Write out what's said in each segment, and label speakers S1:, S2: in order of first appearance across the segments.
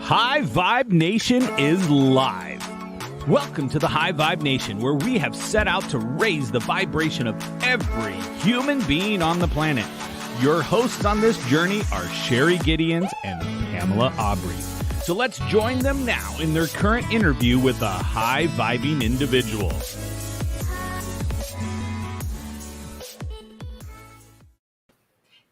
S1: High Vibe Nation is live. Welcome to the High Vibe Nation, where we have set out to raise the vibration of every human being on the planet. Your hosts on this journey are Sherry Gideons and Pamela Aubrey. So let's join them now in their current interview with a high-vibing individual.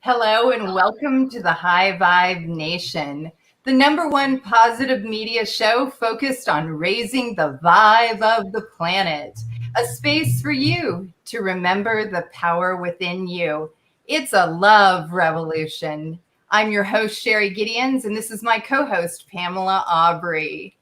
S2: Hello and welcome to the High Vibe Nation, the #1 positive media show focused on raising the vibe of the planet. A space for you to remember the power within you. It's a love revolution. I'm your host, Sherry Gideons, and this is my co-host, Pamela Aubrey.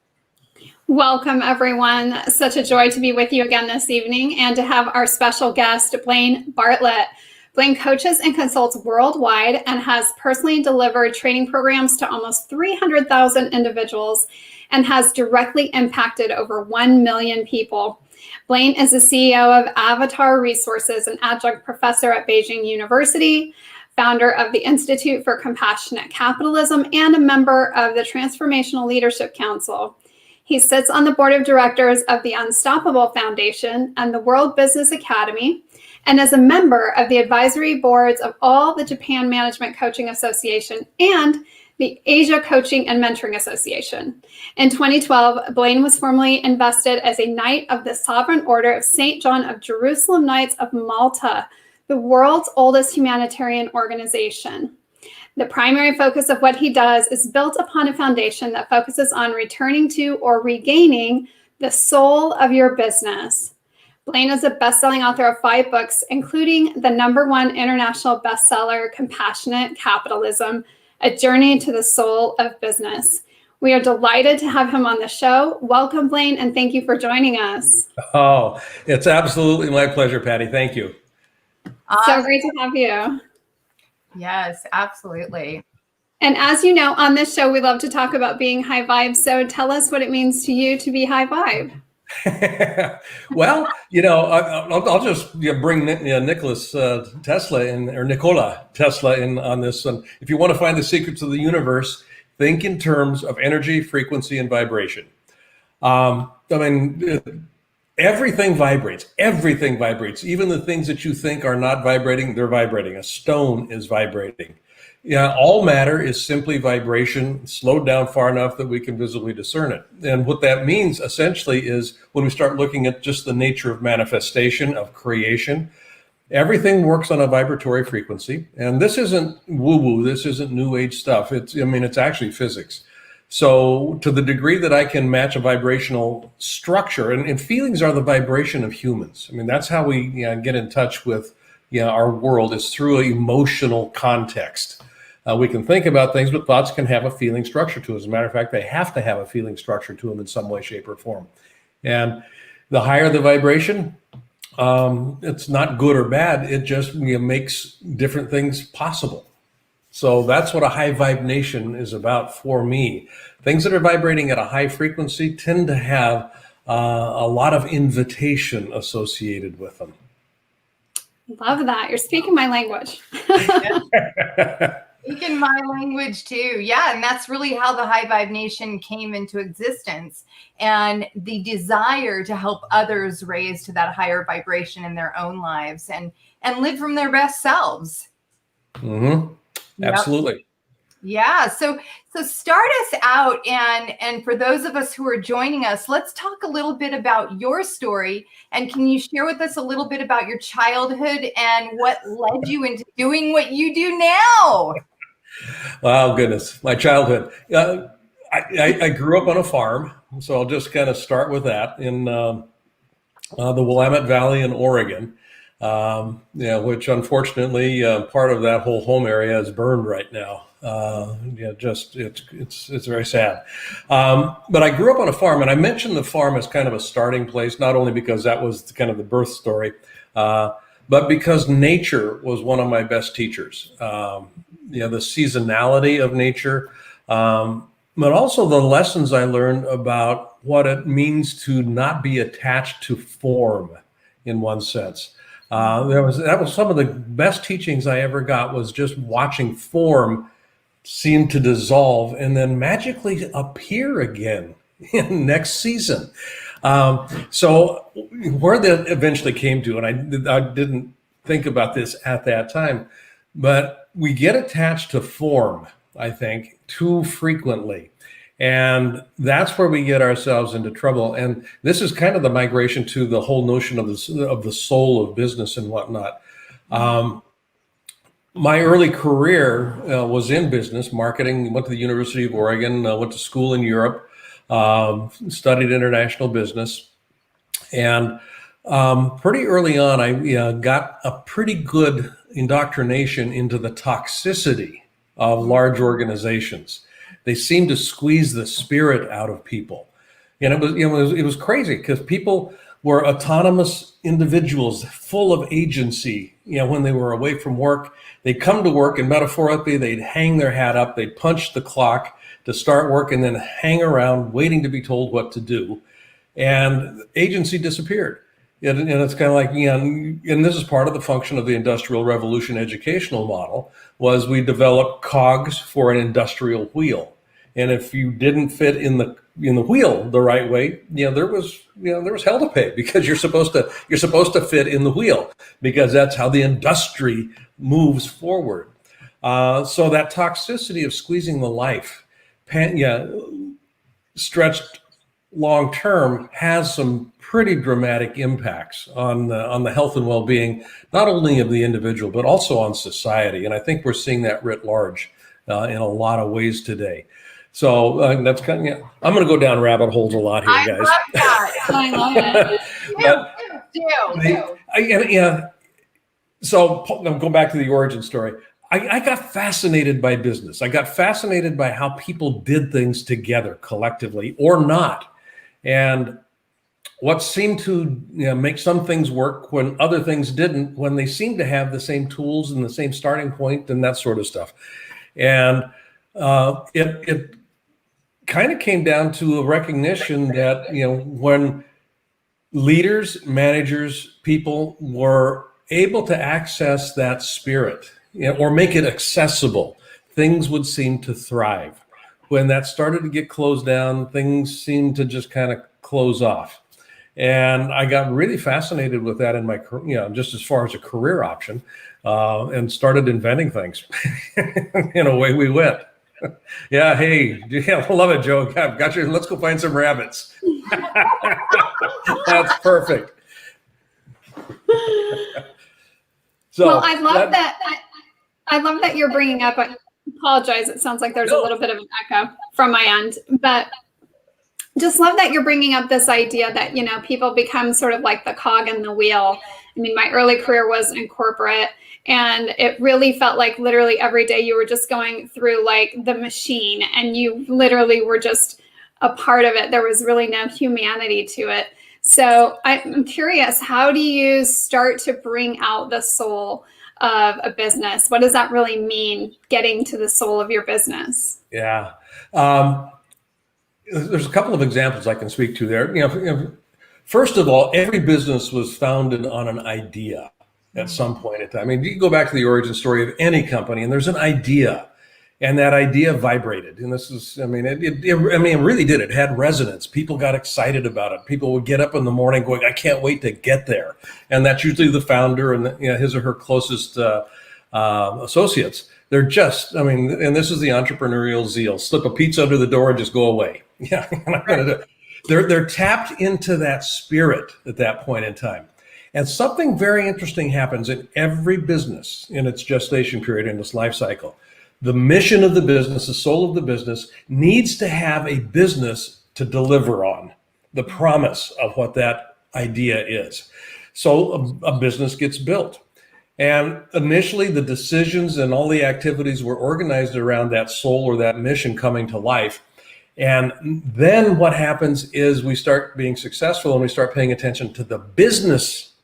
S3: Welcome, everyone. Such a joy to be with you again this evening and to have our special guest, Blaine Bartlett. Blaine coaches and consults worldwide and has personally delivered training programs to almost 300,000 individuals and has directly impacted over 1 million people. Blaine is the CEO of Avatar Resources, an adjunct professor at Beijing University, founder of the Institute for Compassionate Capitalism, and a member of the Transformational Leadership Council. He sits on the board of directors of the Unstoppable Foundation and the World Business Academy, and as a member of the advisory boards of all the Japan Management Coaching Association and the Asia Coaching and Mentoring Association. In 2012, Blaine was formally invested as a Knight of the Sovereign Order of St. John of Jerusalem Knights of Malta, the world's oldest humanitarian organization. The primary focus of what he does is built upon a foundation that focuses on returning to or regaining the soul of your business. Blaine is a best-selling author of 5 books, including the #1 international bestseller, Compassionate Capitalism, A Journey to the Soul of Business. We are delighted to have him on the show. Welcome, Blaine, and thank you for joining us.
S4: Oh, it's absolutely my pleasure, Patty. Thank you.
S3: So great to have you.
S2: Yes, absolutely.
S3: And as you know, on this show, we love to talk about being high vibe. So tell us what it means to you to be high vibe.
S4: Well, I'll just bring Nicholas Tesla in, or Nikola Tesla in on this one. If you want to find the secrets of the universe, think in terms of energy, frequency, and vibration. Everything vibrates. Everything vibrates. Even the things that you think are not vibrating, they're vibrating. A stone is vibrating. All matter is simply vibration, slowed down far enough that we can visibly discern it. And what that means essentially is when we start looking at just the nature of manifestation, of creation, everything works on a vibratory frequency. And this isn't woo-woo, this isn't new age stuff. It's actually physics. So to the degree that I can match a vibrational structure, and feelings are the vibration of humans. That's how we get in touch with our world, is through an emotional context. We can think about things, but thoughts can have a feeling structure to them. As a matter of fact, they have to have a feeling structure to them in some way, shape, or form. And the higher the vibration, it's not good or bad. It just makes different things possible. So that's what a high vibe nation is about for me. Things that are vibrating at a high frequency tend to have a lot of invitation associated with them.
S3: Love that. You're speaking my language.
S2: Speaking my language too. Yeah, and that's really how the High Vibe Nation came into existence, and the desire to help others raise to that higher vibration in their own lives and live from their best selves.
S4: Mm-hmm. Absolutely.
S2: Yep. Yeah. So start us out, and for those of us who are joining us, let's talk a little bit about your story. And can you share with us a little bit about your childhood and what led you into doing what you do now?
S4: Wow, goodness, my childhood. I grew up on a farm, so I'll just kind of start with that in the Willamette Valley in Oregon. Which unfortunately part of that whole home area is burned right now. It's very sad. But I grew up on a farm, and I mentioned the farm as kind of a starting place, not only because that was kind of the birth story, but because nature was one of my best teachers. The seasonality of nature, but also the lessons I learned about what it means to not be attached to form in one sense. That was some of the best teachings I ever got, was just watching form seem to dissolve and then magically appear again in next season. So where that eventually came to, and I didn't think about this at that time, but we get attached to form, I think, too frequently. And that's where we get ourselves into trouble. And this is kind of the migration to the whole notion of the soul of business and whatnot. My early career was in business marketing. Went to the University of Oregon, went to school in Europe, studied international business. And pretty early on, I got a pretty good indoctrination into the toxicity of large organizations. They seem to squeeze the spirit out of people. And it was crazy because people were autonomous individuals full of agency. When they were away from work, they'd come to work, and metaphorically, they'd hang their hat up, they'd punch the clock to start work and then hang around waiting to be told what to do. And agency disappeared. And it's kind of like, and this is part of the function of the Industrial Revolution educational model, was we developed cogs for an industrial wheel. And if you didn't fit in the wheel the right way, there was hell to pay, because you're supposed to fit in the wheel, because that's how the industry moves forward. So that toxicity of squeezing the life, stretched long term, has some pretty dramatic impacts on the health and well-being, not only of the individual but also on society. And I think we're seeing that writ large in a lot of ways today. So that's kind of, I'm going to go down rabbit holes a lot here, guys.
S3: I love it.
S4: So I'm going back to the origin story. I got fascinated by business. I got fascinated by how people did things together collectively or not. And what seemed to make some things work when other things didn't, when they seemed to have the same tools and the same starting point and that sort of stuff. And it kind of came down to a recognition that, when leaders, managers, people were able to access that spirit, or make it accessible, things would seem to thrive. When that started to get closed down, things seemed to just kind of close off. And I got really fascinated with that in my, just as far as a career option, and started inventing things. And away we went. Yeah, hey, I love it, Joe. Got you. Let's go find some rabbits. That's perfect. So,
S3: well, I love that. I love that you're bringing up. I apologize. It sounds like there's a little bit of an echo from my end, but just love that you're bringing up this idea that, people become sort of like the cog in the wheel. I mean, my early career was in corporate, and it really felt like literally every day you were just going through like the machine, and you literally were just a part of it. There was really no humanity to it. So I'm curious, how do you start to bring out the soul of a business? What does that really mean, getting to the soul of your business?
S4: Yeah. There's a couple of examples I can speak to there. First of all, every business was founded on an idea at some point in time. I mean, you can go back to the origin story of any company, and there's an idea, and that idea vibrated. And this is, it really did. It had resonance. People got excited about it. People would get up in the morning going, I can't wait to get there. And that's usually the founder and his or her closest associates. They're just, and this is the entrepreneurial zeal. Slip a pizza under the door and just go away. Yeah, they're tapped into that spirit at that point in time. And something very interesting happens in every business in its gestation period, in its life cycle. The mission of the business, the soul of the business, needs to have a business to deliver on, the promise of what that idea is. So a business gets built. And initially, the decisions and all the activities were organized around that soul or that mission coming to life. And then what happens is we start being successful, and we start paying attention to the business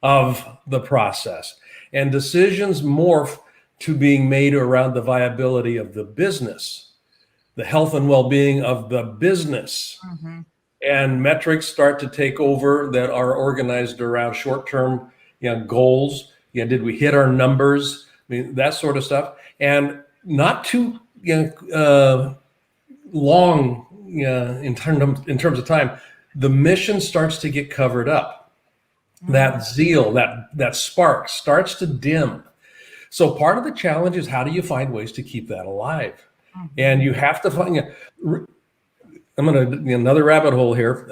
S4: of the process. And decisions morph to being made around the viability of the business, the health and well-being of the business. Mm-hmm. And metrics start to take over that are organized around short-term goals. Did we hit our numbers? That sort of stuff. And not too long in terms of time, the mission starts to get covered up. That zeal, that spark starts to dim. So part of the challenge is, how do you find ways to keep that alive? And you have to find, I'm going to, another rabbit hole here.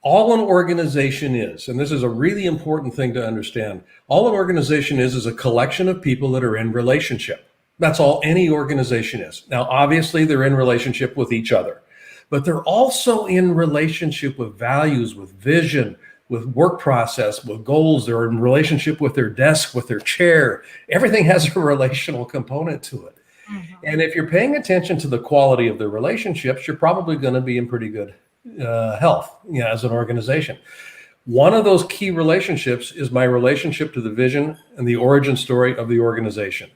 S4: All an organization is, and this is a really important thing to understand, all an organization is a collection of people that are in relationship. That's all any organization is. Now, obviously, they're in relationship with each other, but they're also in relationship with values, with vision, with work process, with goals. They're in relationship with their desk, with their chair. Everything has a relational component to it. And if you're paying attention to the quality of the relationships, you're probably going to be in pretty good health, as an organization. One of those key relationships is my relationship to the vision and the origin story of the organization.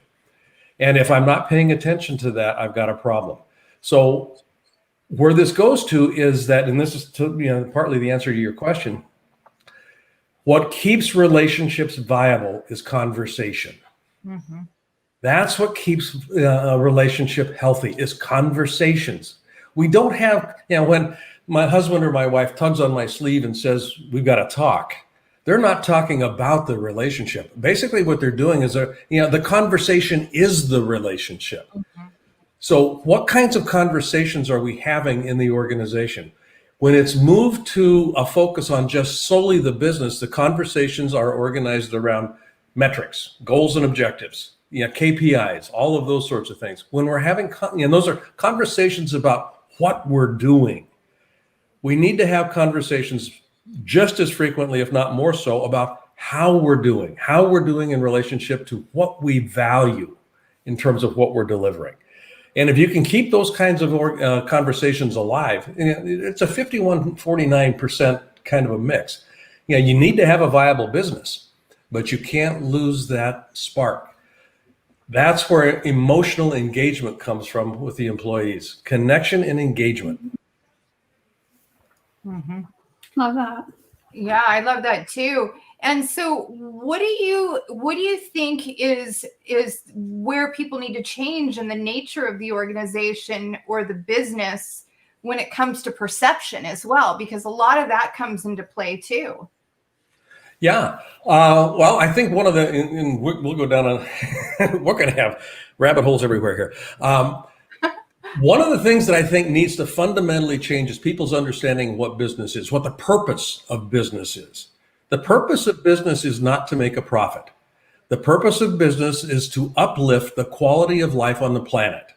S4: And if I'm not paying attention to that, I've got a problem. So where this goes to is that, and this is partly the answer to your question, what keeps relationships viable is conversation. That's what keeps a relationship healthy, is conversations. We don't have, when my husband or my wife tugs on my sleeve and says, we've got to talk, they're not talking about the relationship. Basically what they're doing is, the conversation is the relationship. So what kinds of conversations are we having in the organization? When it's moved to a focus on just solely the business, the conversations are organized around metrics, goals and objectives, KPIs, all of those sorts of things. When we're having, those are conversations about what we're doing. We need to have conversations just as frequently, if not more so, about how we're doing in relationship to what we value in terms of what we're delivering. And if you can keep those kinds of conversations alive, it's a 51-49% kind of a mix. You need to have a viable business, but you can't lose that spark. That's where emotional engagement comes from with the employees. Connection and engagement.
S3: Love that.
S2: Yeah, I love that too. And so what do you think is where people need to change in the nature of the organization or the business when it comes to perception as well? Because a lot of that comes into play too.
S4: Yeah. Well, I think one of the, and we'll go down on, we're going to have rabbit holes everywhere here. One of the things that I think needs to fundamentally change is people's understanding of what business is, what the purpose of business is. The purpose of business is not to make a profit. The purpose of business is to uplift the quality of life on the planet.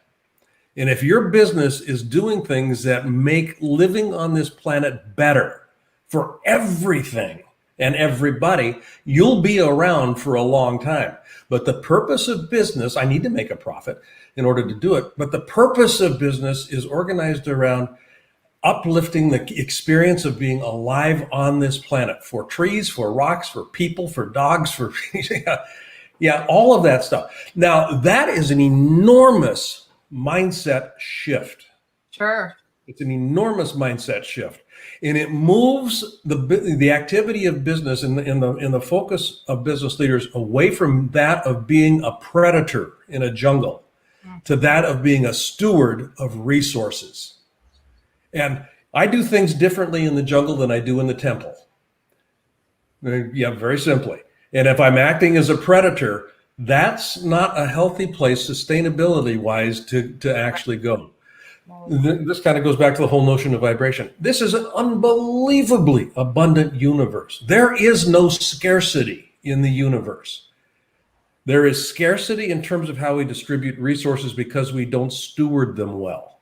S4: And if your business is doing things that make living on this planet better for everything and everybody, you'll be around for a long time. But the purpose of business, I need to make a profit in order to do it, but the purpose of business is organized around uplifting the experience of being alive on this planet, for trees, for rocks, for people, for dogs, for all of that stuff. Now, that is an enormous mindset shift.
S2: Sure.
S4: It's an enormous mindset shift. And it moves the activity of business in the focus of business leaders away from that of being a predator in a jungle to that of being a steward of resources. And I do things differently in the jungle than I do in the temple. Very simply. And if I'm acting as a predator, that's not a healthy place sustainability-wise to actually go. This kind of goes back to the whole notion of vibration. This is an unbelievably abundant universe. There is no scarcity in the universe. There is scarcity in terms of how we distribute resources because we don't steward them well.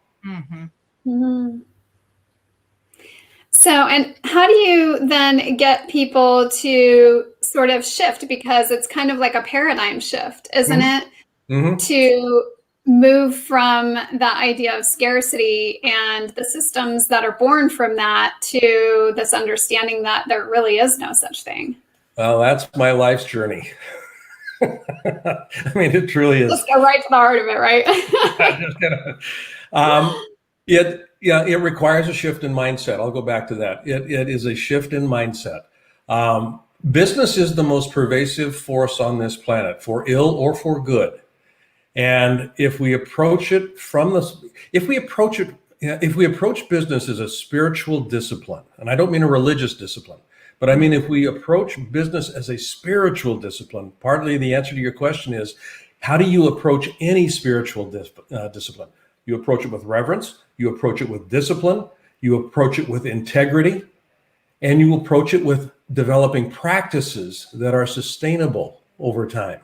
S3: So, and how do you then get people to sort of shift? Because it's kind of like a paradigm shift, isn't it? To move from the idea of scarcity and the systems that are born from that to this understanding that there really is no such thing.
S4: Well, that's my life's journey. I mean, it truly is.
S3: Let's go right to the heart of it, right?
S4: It requires a shift in mindset. I'll go back to that. It is a shift in mindset. Business is the most pervasive force on this planet, for ill or for good. And if we approach it if we approach business as a spiritual discipline, and I don't mean a religious discipline, but I mean if we approach business as a spiritual discipline, partly the answer to your question is, how do you approach any spiritual discipline? You approach it with reverence, you approach it with discipline, you approach it with integrity, and you approach it with developing practices that are sustainable over time.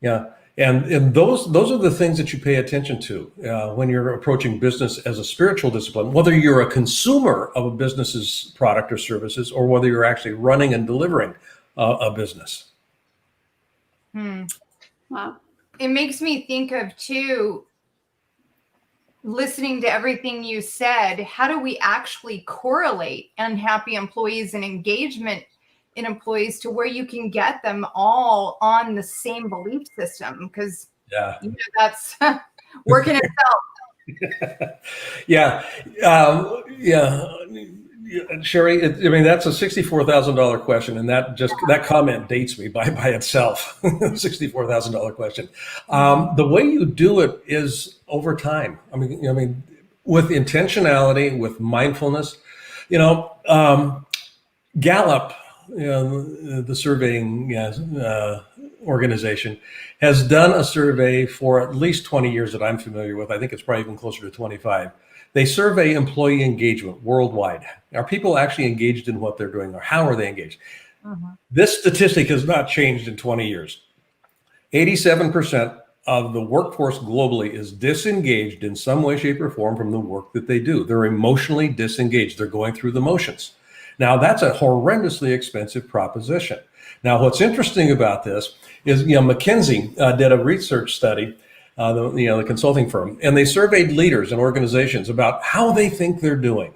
S4: Yeah. And those are the things that you pay attention to when you're approaching business as a spiritual discipline, whether you're a consumer of a business's product or services, or whether you're actually running and delivering a business.
S3: Wow.
S2: It makes me think of, too, listening to everything you said, how do we actually correlate unhappy employees and engagement in employees to where you can get them all on the same belief system? Because that's working itself. Sherry, that's a $64,000 question, and that comment dates me by itself. $64,000 question. The way you do it is over time. With intentionality, with mindfulness. Gallup, the surveying organization, has done a survey for at least 20 years that I'm familiar with. I think it's probably even closer to 25. They survey employee engagement worldwide. Are people actually engaged in what they're doing, or how are they engaged? This statistic has not changed in 20 years. 87% of the workforce globally is disengaged in some way, shape, or form from the work that they do. They're emotionally disengaged. They're going through the motions. Now, that's a horrendously expensive proposition. Now, what's interesting about this is, McKinsey did a research study, the consulting firm, and they surveyed leaders and organizations about how they think they're doing.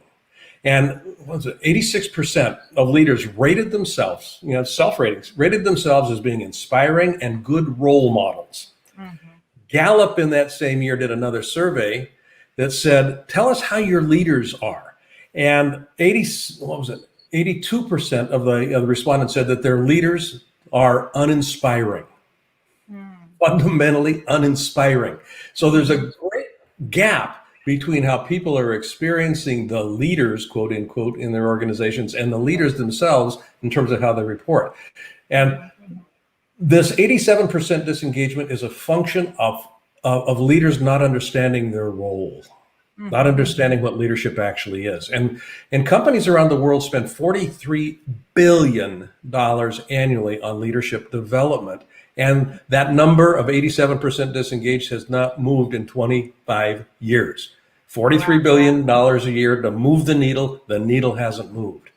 S2: And 86% of leaders rated themselves, self-ratings, rated themselves as being inspiring and good role models. Gallup in that same year did another survey that said, tell us how your leaders are. And 82% of the respondents said that their leaders are uninspiring, fundamentally uninspiring. So there's a great gap between how people are experiencing the leaders, quote unquote, in their organizations, and the leaders themselves in terms of how they report. And this 87% disengagement is a function of leaders not understanding their role, not understanding what leadership actually is. And companies around the world spend $43 billion annually on leadership development. And that number of 87% disengaged has not moved in 25 years. $43 billion a year to move the needle hasn't moved.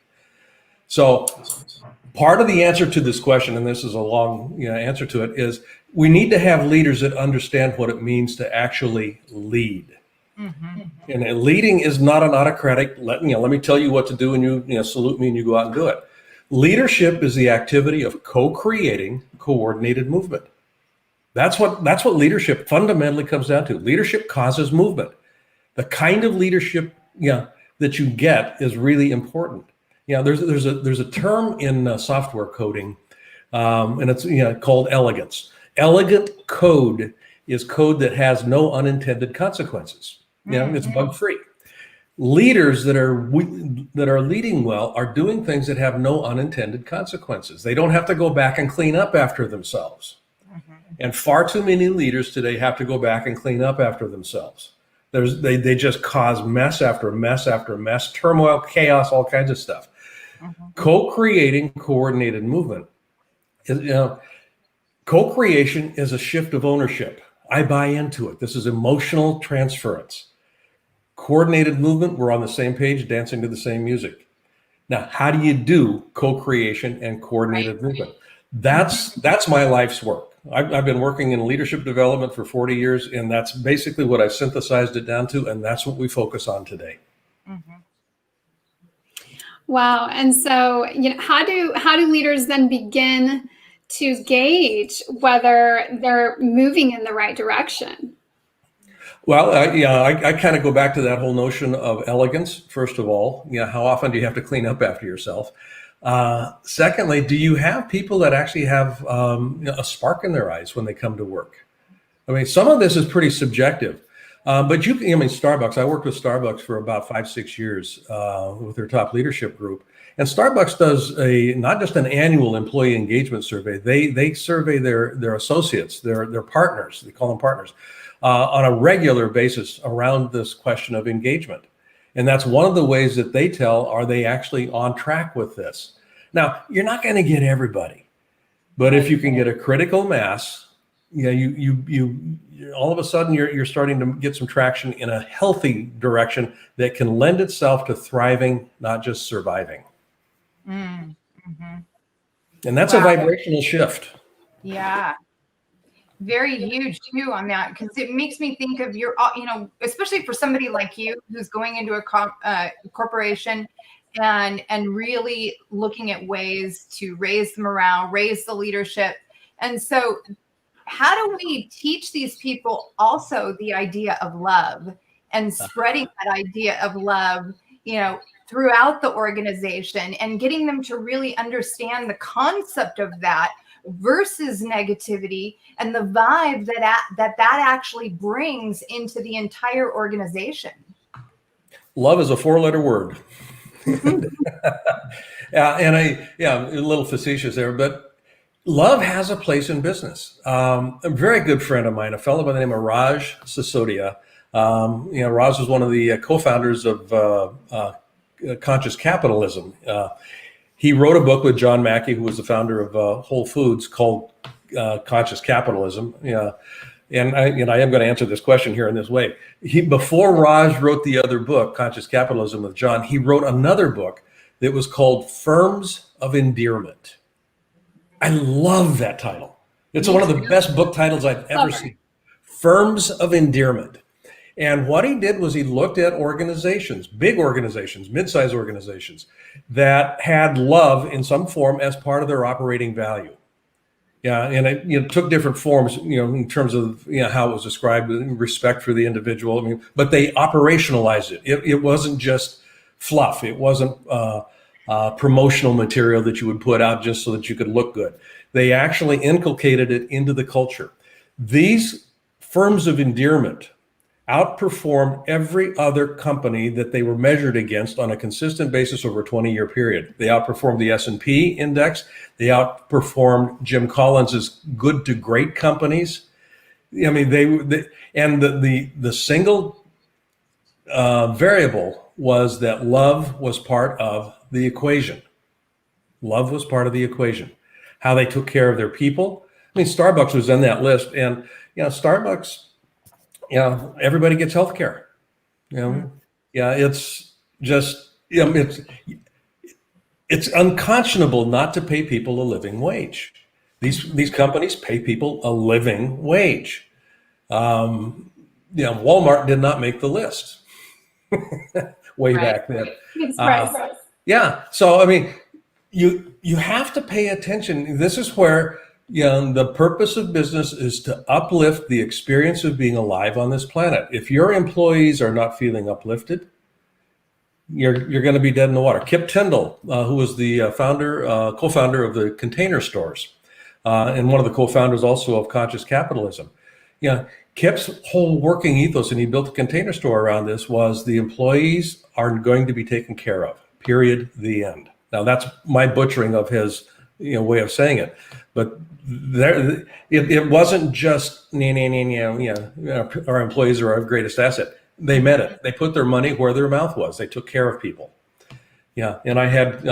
S2: So part of the answer to this question, and this is a long answer to it, is we need to have leaders that understand what it means to actually lead. And leading is not an autocratic, let me tell you what to do, and you salute me and you go out and do it. Leadership is the activity of co-creating coordinated movement. That's what leadership fundamentally comes down to. Leadership causes movement. The kind of leadership that you get is really important. There's a term in software coding, and it's called elegance. Elegant code is code that has no unintended consequences. It's bug-free. Leaders that are leading well are doing things that have no unintended consequences. They don't have to go back and clean up after themselves. And far too many leaders today have to go back and clean up after themselves. They just cause mess after mess after mess, turmoil, chaos, all kinds of stuff. Co-creating coordinated movement co-creation is a shift of ownership. I buy into it. This is emotional transference. Coordinated movement, we're on the same page, dancing to the same music. Now, how do you do co-creation and coordinated movement? That's my life's work. I've been working in leadership development for 40 years, and that's basically what I've synthesized it down to, and that's what we focus on today.
S3: Wow. And so, how do leaders then begin to gauge whether they're moving in the right direction?
S4: Well, I kind of go back to that whole notion of elegance. First of all, how often do you have to clean up after yourself? Secondly, do you have people that actually have a spark in their eyes when they come to work? I mean, some of this is pretty subjective. But Starbucks, I worked with Starbucks for about 5-6 years with their top leadership group. And Starbucks does not just an annual employee engagement survey, they survey their associates, their partners, they call them partners, on a regular basis around this question of engagement. And that's one of the ways that they tell, are they actually on track with this? Now, you're not going to get everybody, but if you can get a critical mass, you all of a sudden you're starting to get some traction in a healthy direction that can lend itself to thriving, not just surviving.
S2: Mm-hmm.
S4: And that's a vibrational shift.
S2: Yeah. Very huge too on that, because it makes me think of especially for somebody like you who's going into a corporation and really looking at ways to raise the morale, raise the leadership. And so how do we teach these people also the idea of love and spreading that idea of love, throughout the organization and getting them to really understand the concept of that versus negativity and the vibe that actually brings into the entire organization?
S4: Love is a 4-letter word. A little facetious there, but love has a place in business. A very good friend of mine, a fellow by the name of Raj Sisodia. Raj was one of the co-founders of Conscious Capitalism. He wrote a book with John Mackey, who was the founder of Whole Foods, called Conscious Capitalism. And I am going to answer this question here in this way. Before Raj wrote the other book, Conscious Capitalism with John, he wrote another book that was called Firms of Endearment. I love that title. It's one of the best book titles I've ever seen. Firms of Endearment. And what he did was he looked at organizations, big organizations, mid-sized organizations that had love in some form as part of their operating value. Yeah, and it took different forms, in terms of how it was described, respect for the individual. But they operationalized it. It wasn't just fluff. It wasn't promotional material that you would put out just so that you could look good. They actually inculcated it into the culture. These firms of endearment outperformed every other company that they were measured against on a consistent basis over a 20-year period. They outperformed the S&P index. They outperformed Jim Collins's good to great companies. The single variable was that love was part of the equation. Love was part of the equation. How they took care of their people. Starbucks was in that list, and Starbucks, everybody gets health care. It's just, it's unconscionable not to pay people a living wage. These companies pay people a living wage. Walmart did not make the list way back then. So you have to pay attention. This is where the purpose of business is to uplift the experience of being alive on this planet. If your employees are not feeling uplifted, you're going to be dead in the water. Kip Tyndall, who was the co-founder of the Container Stores, and one of the co-founders also of Conscious Capitalism. Kip's whole working ethos, and he built a container store around this, was the employees are going to be taken care of. Period. The end. Now that's my butchering of his way of saying it, but it wasn't just our employees are our greatest asset. They meant it. They put their money where their mouth was. They took care of people. And I had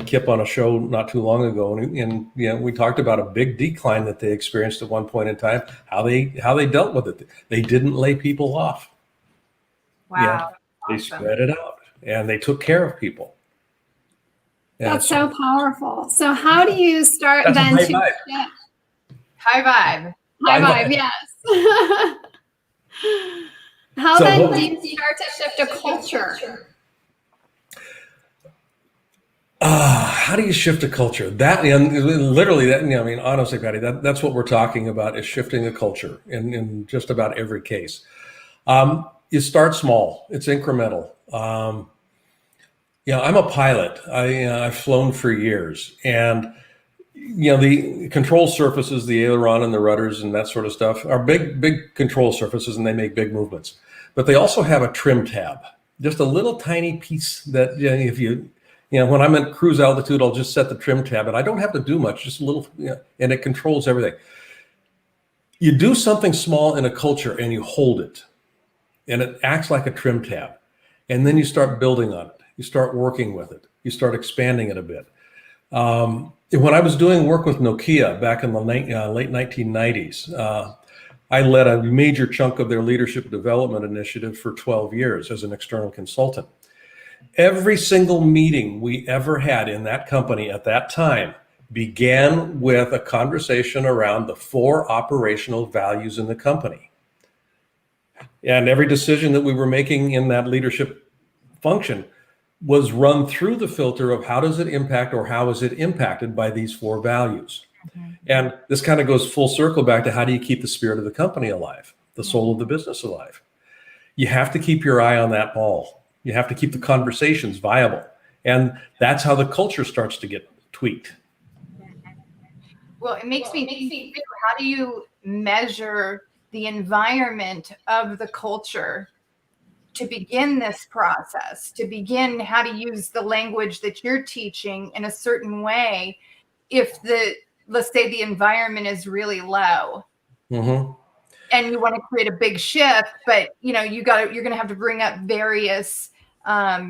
S4: Kip on a show not too long ago, and we talked about a big decline that they experienced at one point in time. How they dealt with it. They didn't lay people off.
S2: Wow.
S4: They spread it out, and they took care of people.
S3: That's so powerful. So how do you start then to
S2: high vibe?
S3: High vibe, yes. How then do you start to shift a culture?
S4: How do you shift a culture? That, and literally, that, honestly, Patty, that's what we're talking about, is shifting a culture in just about every case. You start small. It's incremental. I'm a pilot. I've flown for years, and the control surfaces, the aileron and the rudders and that sort of stuff are big control surfaces, and they make big movements. But they also have a trim tab, just a little tiny piece that if you when I'm at cruise altitude, I'll just set the trim tab, and I don't have to do much, just a little, and it controls everything. You do something small in a culture and you hold it, and it acts like a trim tab. And then you start building on it. You start working with it. You start expanding it a bit. When I was doing work with Nokia back in the late 1990s, I led a major chunk of their leadership development initiative for 12 years as an external consultant. Every single meeting we ever had in that company at that time began with a conversation around the 4 operational values in the company. And every decision that we were making in that leadership function was run through the filter of how does it impact, or how is it impacted by these 4 values. Mm-hmm. And this kind of goes full circle back to how do you keep the spirit of the company alive, the soul of the business alive. You have to keep your eye on that ball. You have to keep the conversations viable. And that's how the culture starts to get tweaked.
S2: Well, it makes me think, how do you measure the environment of the culture to begin this process, to begin how to use the language that you're teaching in a certain way if let's say the environment is really low, mm-hmm. and you want to create a big shift, but you're going to have to bring up various what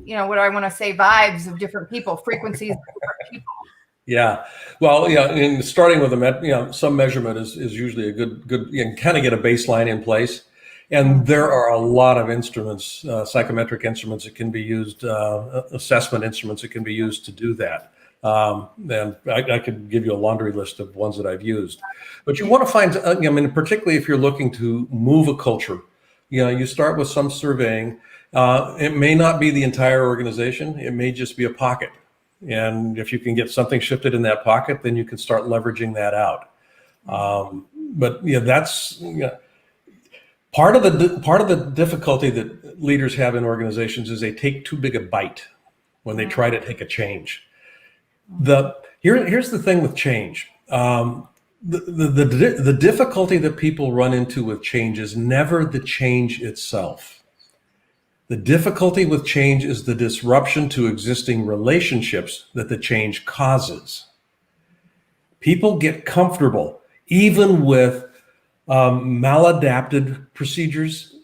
S2: do I want to say, vibes of different people, frequencies of different people.
S4: Yeah, well, in starting with some measurement is usually a good. You can kind of get a baseline in place, and there are a lot of instruments, psychometric instruments that can be used, assessment instruments that can be used to do that. And I could give you a laundry list of ones that I've used. But you want to find, particularly if you're looking to move a culture, you start with some surveying. It may not be the entire organization; it may just be a pocket. And if you can get something shifted in that pocket, then you can start leveraging that out. But that's part of the difficulty that leaders have in organizations is they take too big a bite when they try to take a change. Here's the thing with change. The difficulty that people run into with change is never the change itself. The difficulty with change is the disruption to existing relationships that the change causes. People get comfortable, even with maladapted procedures,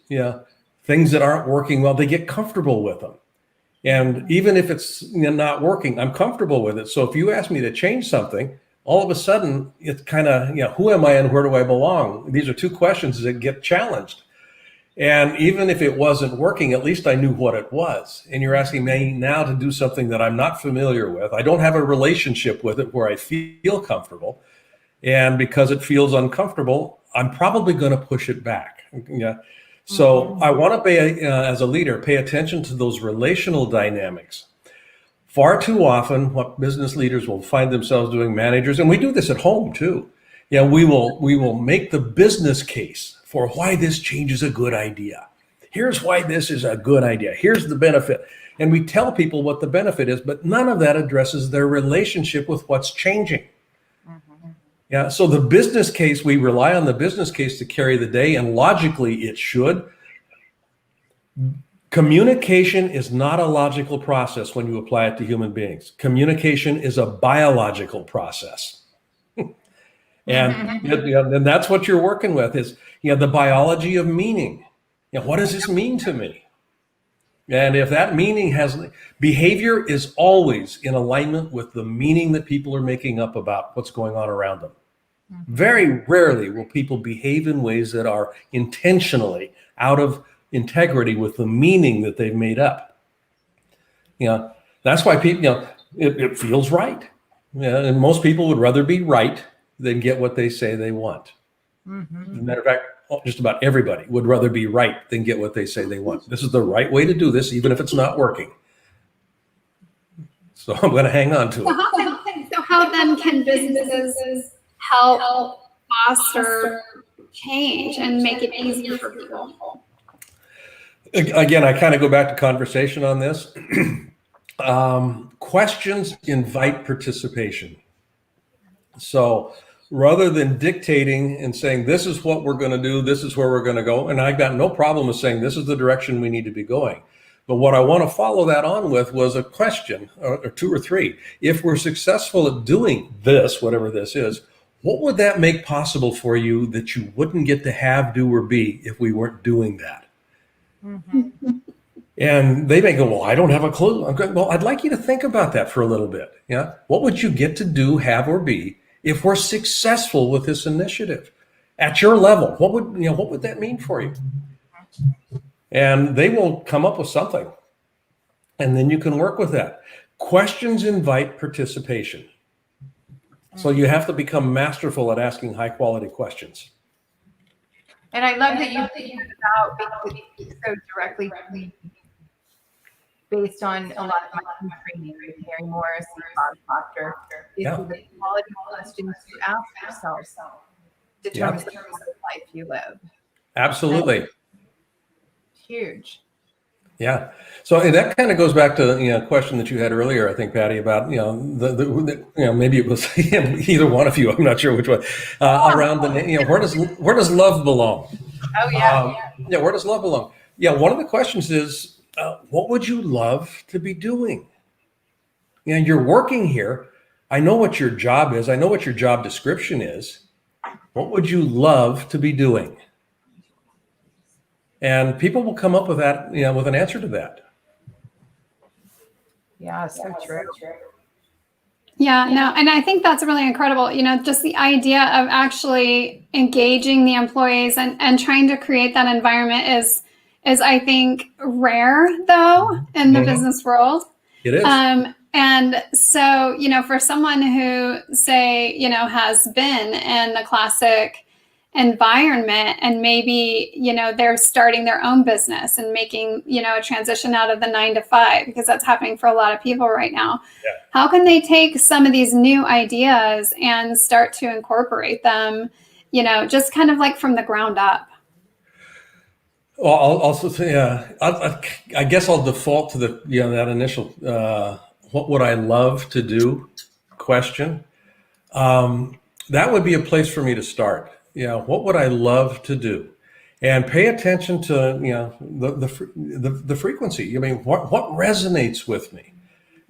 S4: things that aren't working well, they get comfortable with them. And even if it's not working, I'm comfortable with it. So if you ask me to change something, all of a sudden it's kind of, who am I and where do I belong? These are 2 questions that get challenged. And even if it wasn't working, at least I knew what it was. And you're asking me now to do something that I'm not familiar with. I don't have a relationship with it where I feel comfortable. And because it feels uncomfortable, I'm probably going to push it back. So I want to as a leader, pay attention to those relational dynamics. Far too often, what business leaders will find themselves doing, managers, and we do this at home too. We will make the business case for why this change is a good idea. Here's why this is a good idea. Here's the benefit. And we tell people what the benefit is, but none of that addresses their relationship with what's changing. Mm-hmm. So the business case, we rely on the business case to carry the day, and logically it should. Communication is not a logical process when you apply it to human beings. Communication is a biological process. And that's what you're working with is, the biology of meaning. What does this mean to me? And if that meaning behavior is always in alignment with the meaning that people are making up about what's going on around them. Mm-hmm. Very rarely will people behave in ways that are intentionally out of integrity with the meaning that they've made up. That's why people, it feels right. And most people would rather be right than get what they say they want. Mm-hmm. As a matter of fact, just about everybody would rather be right than get what they say they want. This is the right way to do this, even if it's not working. So I'm going to hang on to it.
S3: So how then can businesses help foster change and make it easier for people?
S4: Again, I kind of go back to conversation on this. Questions invite participation. So rather than dictating and saying, this is what we're going to do, this is where we're going to go, and I've got no problem with saying this is the direction we need to be going. But what I want to follow that on with was a question, or two or three. If we're successful at doing this, whatever this is, what would that make possible for you that you wouldn't get to have, do, or be if we weren't doing that? Mm-hmm. And they may go, well, I don't have a clue. I'm going, well, I'd like you to think about that for a little bit. Yeah, what would you get to do, have, or be if we're successful with this initiative at your level? What would that mean for you? And they will come up with something, and then you can work with that. Questions invite participation. So you have to become masterful at asking high quality questions.
S2: And I love that you think about, because it's so directly based on a lot of my training with Mary Morris and Bob Proctor, is the quality questions you ask yourself determines the kind of life you live.
S4: Absolutely.
S2: Huge.
S4: Yeah. So and that kind of goes back to a question that you had earlier, I think, Patty, about maybe it was either one of you, I'm not sure which one, around the where does love belong?
S2: Oh yeah.
S4: Where does love belong? Yeah. One of the questions is, what would you love to be doing? You're working here. I know what your job is. I know what your job description is. What would you love to be doing? And people will come up with that, with an answer to that.
S2: Yeah, so true.
S3: Yeah, no, and I think that's really incredible. Just the idea of actually engaging the employees and trying to create that environment is I think rare though in the business world.
S4: It is.
S3: And so, for someone who say, has been in the classic environment and maybe, they're starting their own business and making, a transition out of the 9 to 5, because that's happening for a lot of people right now. Yeah. How can they take some of these new ideas and start to incorporate them, just kind of like from the ground up?
S4: Well, I'll also say, I guess I'll default to that initial, what would I love to do question. That would be a place for me to start. What would I love to do? And pay attention to, the frequency. What resonates with me?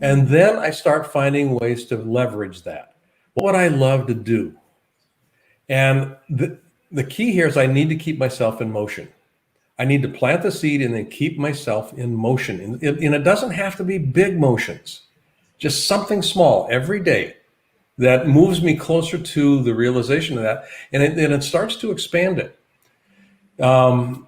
S4: And then I start finding ways to leverage that. What would I love to do? And the key here is I need to keep myself in motion. I need to plant the seed and then keep myself in motion. And it doesn't have to be big motions, just something small every day that moves me closer to the realization of that. And it starts to expand it. One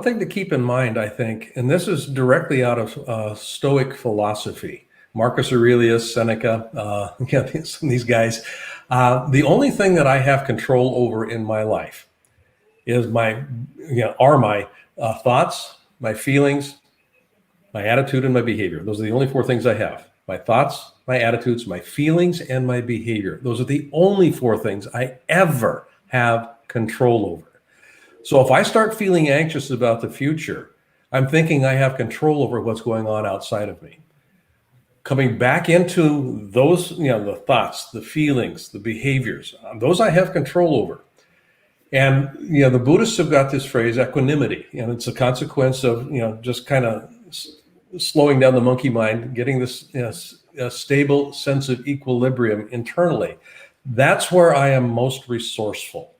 S4: thing to keep in mind, I think, and this is directly out of Stoic philosophy, Marcus Aurelius, Seneca, some of these guys, the only thing that I have control over in my life is my thoughts, my feelings, my attitude, and my behavior. Those are the only 4 things I have. My thoughts, my attitudes, my feelings, and my behavior. Those are the only 4 things I ever have control over. So if I start feeling anxious about the future, I'm thinking I have control over what's going on outside of me. Coming back into those, the thoughts, the feelings, the behaviors, those I have control over. And, the Buddhists have got this phrase, equanimity, and it's a consequence of, just kind of slowing down the monkey mind, getting this a stable sense of equilibrium internally. That's where I am most resourceful.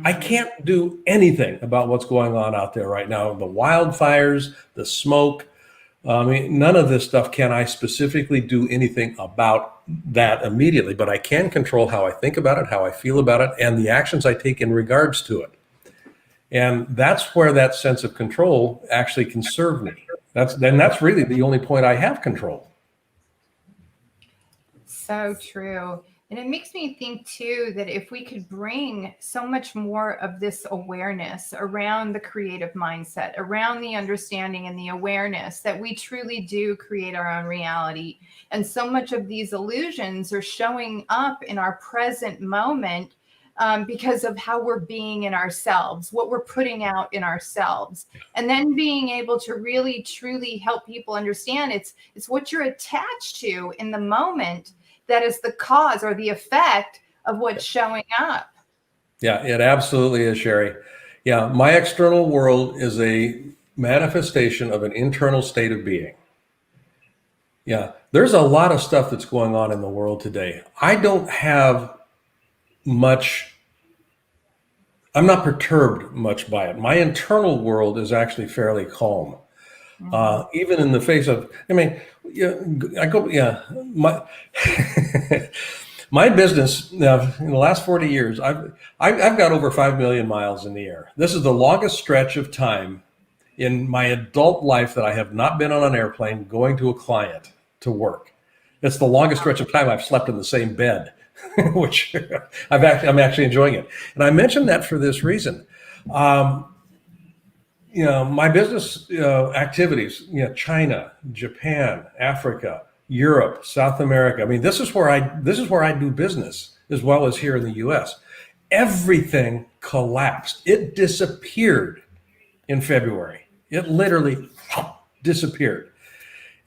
S4: I can't do anything about what's going on out there right now. The wildfires, the smoke, none of this stuff can I specifically do anything about that immediately, but I can control how I think about it, how I feel about it, and the actions I take in regards to it. And that's where that sense of control actually can serve me. That's really the only point I have control.
S2: So true. And it makes me think too that if we could bring so much more of this awareness around the creative mindset, around the understanding and the awareness that we truly do create our own reality. And so much of these illusions are showing up in our present moment because of how we're being in ourselves, what we're putting out in ourselves, and then being able to really, truly help people understand it's what you're attached to in the moment that is the cause or the effect of what's showing up.
S4: Yeah, it absolutely is, Sherry. Yeah, my external world is a manifestation of an internal state of being. Yeah, there's a lot of stuff that's going on in the world today. I don't have much, I'm not perturbed much by it. My internal world is actually fairly calm. Even in the face of, I mean, my my business now in the last 40 years, I've got over 5 million miles in the air. This is the longest stretch of time in my adult life that I have not been on an airplane going to a client to work. It's the longest stretch of time I've slept in the same bed, which I'm actually enjoying it. And I mentioned that for this reason. My business activities, China, Japan, Africa, Europe, South America. I mean, this is where I do business as well as here in the US. Everything collapsed. It disappeared in February. It literally disappeared.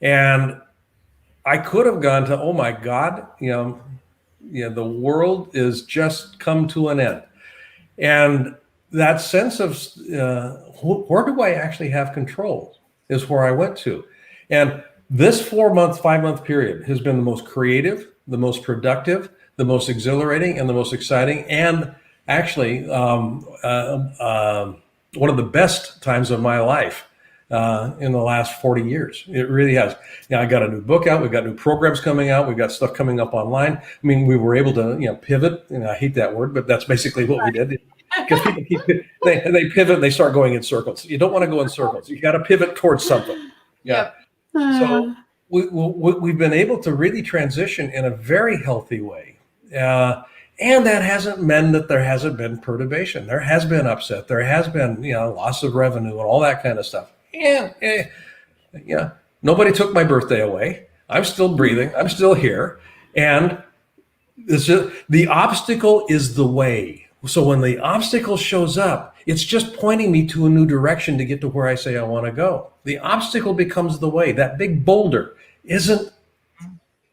S4: And I could have gone to, oh my God, the world is just come to an end. And that sense of where do I actually have control is where I went to. And this 4-month, 5-month period has been the most creative, the most productive, the most exhilarating, and the most exciting, and actually one of the best times of my life in the last 40 years. It really has. I got a new book out. We've got new programs coming out. We've got stuff coming up online. I mean, we were able to pivot. I hate that word, but that's basically what we did. Because people they pivot and they start going in circles. You don't want to go in circles. You got to pivot towards something. Yeah. So we've been able to really transition in a very healthy way. And that hasn't meant that there hasn't been perturbation. There has been upset. There has been, loss of revenue and all that kind of stuff. Nobody took my birthday away. I'm still breathing. I'm still here. And the obstacle is the way. So when the obstacle shows up, it's just pointing me to a new direction to get to where I say I want to go. The obstacle becomes the way. That big boulder isn't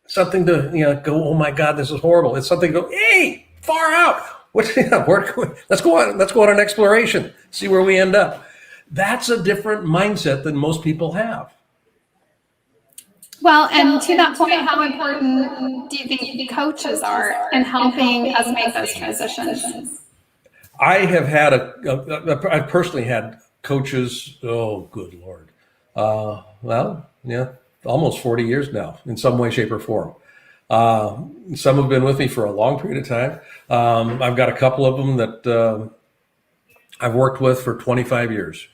S4: something to go, oh my God, this is horrible. It's something to go, hey, far out. Let's go on an exploration, see where we end up. That's a different mindset than most people have.
S3: Well, and to that point, how important do you think coaches are in helping us make those transitions?
S4: I have had I've personally had coaches, oh, good Lord. Almost 40 years now in some way, shape, or form. Some have been with me for a long period of time. I've got a couple of them that I've worked with for 25 years.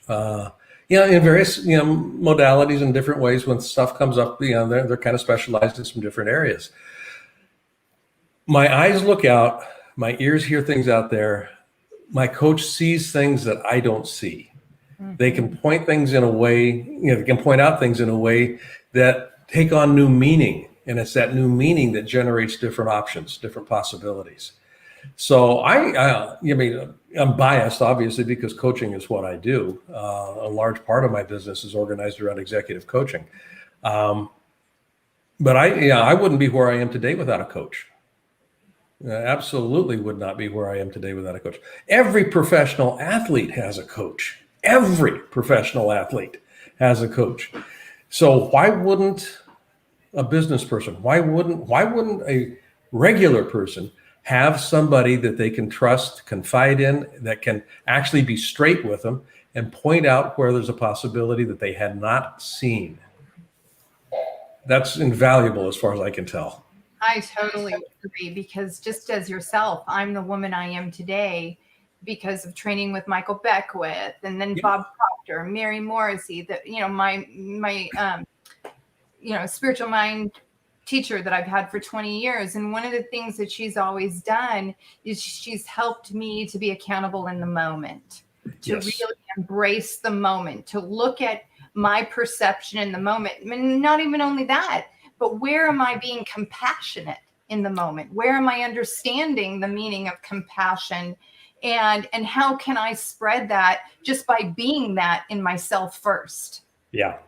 S4: In various modalities and different ways. When stuff comes up, they're kind of specialized in some different areas. My eyes look out, my ears hear things out there. My coach sees things that I don't see. Mm-hmm. They can point things in a way, they can point out things in a way that take on new meaning, and it's that new meaning that generates different options, different possibilities. So I'm biased, obviously, because coaching is what I do. A large part of my business is organized around executive coaching. But I wouldn't be where I am today without a coach. Absolutely would not be where I am today without a coach. Every professional athlete has a coach. Every professional athlete has a coach. So why wouldn't a business person, why wouldn't a regular person have somebody that they can trust, confide in, that can actually be straight with them and point out where there's a possibility that they had not seen? That's invaluable as far as I can tell.
S2: I totally agree, because just as yourself, I'm the woman I am today because of training with Michael Beckwith and then Bob Proctor, Mary Morrissey, my spiritual mind teacher that I've had for 20 years. And one of the things that she's always done is she's helped me to be accountable in the moment, to really embrace the moment, to look at my perception in the moment. And not even only that, but where am I being compassionate in the moment? Where am I understanding the meaning of compassion? And how can I spread that just by being that in myself first?
S4: Yeah,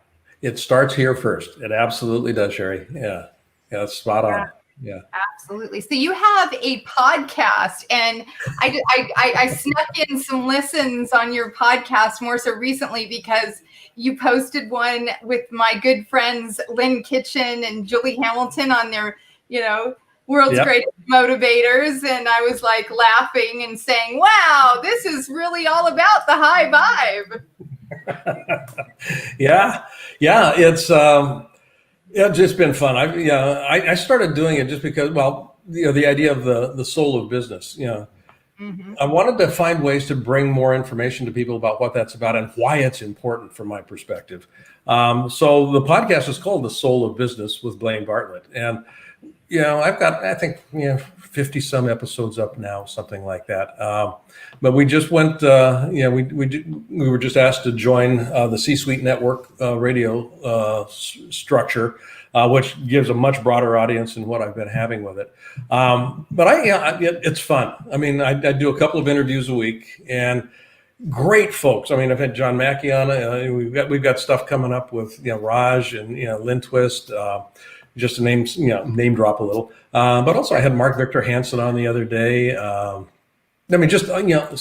S4: it starts here first. It absolutely does, Sherry. Yeah, that's spot on. Yeah.
S2: Absolutely. So you have a podcast, and I snuck in some listens on your podcast more so recently because you posted one with my good friends Lynn Kitchen and Julie Hamilton on their, world's greatest motivators, and I was like laughing and saying, "Wow, this is really all about the high vibe."
S4: Yeah, it's just been fun. I started doing it just because, the idea of the soul of business. I wanted to find ways to bring more information to people about what that's about and why it's important from my perspective. So the podcast is called The Soul of Business with Blaine Bartlett, and I've got, I think, 50 some episodes up now, something like that. But we just went, we were just asked to join the C-Suite Network radio structure, which gives a much broader audience than what I've been having with it. But it's fun. I mean, I do a couple of interviews a week, and great folks. I mean, I've had John Mackey on. We've got stuff coming up with Raj and Lynn Twist. Just to name drop a little, but also I had Mark Victor Hansen on the other day. Just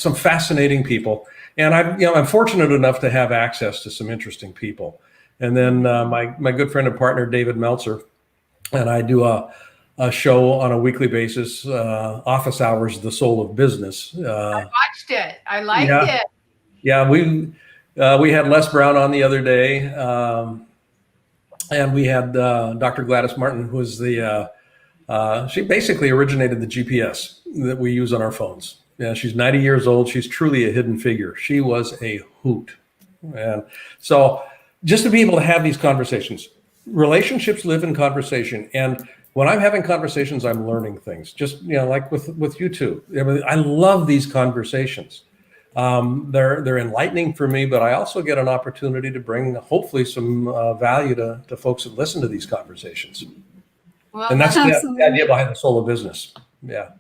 S4: some fascinating people, and I'm fortunate enough to have access to some interesting people. And then my good friend and partner David Meltzer and I do a show on a weekly basis, Office Hours, The Soul of Business.
S2: I watched it. I liked it.
S4: Yeah, we had Les Brown on the other day. And we had Dr. Gladys Martin, who was she basically originated the GPS that we use on our phones. She's 90 years old. She's truly a hidden figure. She was a hoot. And so just to be able to have these conversations, relationships live in conversation. And when I'm having conversations, I'm learning things, just, like with you two. I love these conversations. They're enlightening for me, but I also get an opportunity to bring hopefully some value to folks that listen to these conversations. Well, and that's the idea behind The Soul of Business. Yeah.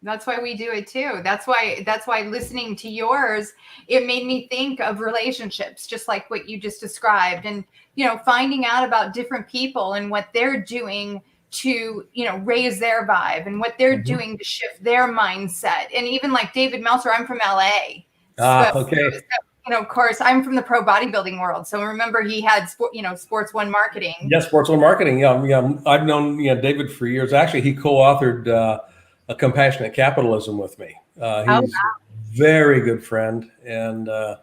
S2: That's why we do it too. That's why listening to yours, it made me think of relationships, just like what you just described, and finding out about different people and what they're doing to raise their vibe and what they're doing to shift their mindset. And even like David Meltzer, I'm from LA.
S4: Okay.
S2: Of course, I'm from the pro bodybuilding world. So remember, he had Sports One Marketing.
S4: Yes, Sports One Marketing. Yeah. I've known David for years. Actually, he co-authored a Compassionate Capitalism with me. He's a very good friend, and I